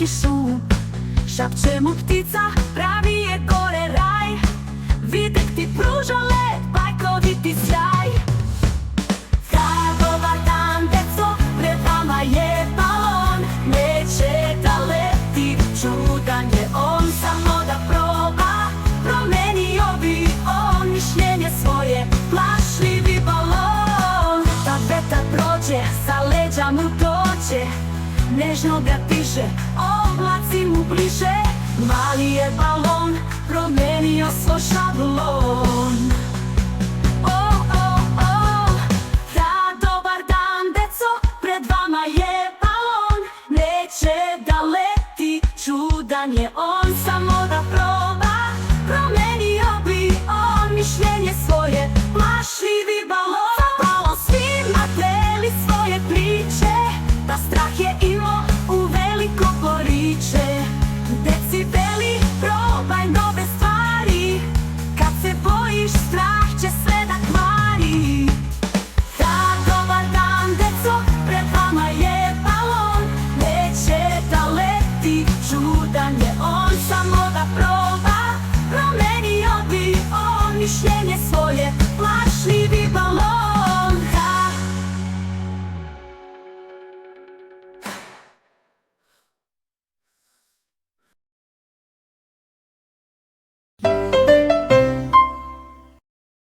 taki šum. Šapće mu ptica, pravi je gore raj. Videk ti pruža let, bajkoviti sjaj. Dobar dan, deco, pred vama je balon. Neće da leti, čudan je on, samo da proba. Promenio bi on mišljenje svoje, plašljivi balon. Da vetar prođe, sa leđa mu dođe, nežno ga diže, oblaci mu bliže. Mali je balon, promenio svoj šablon.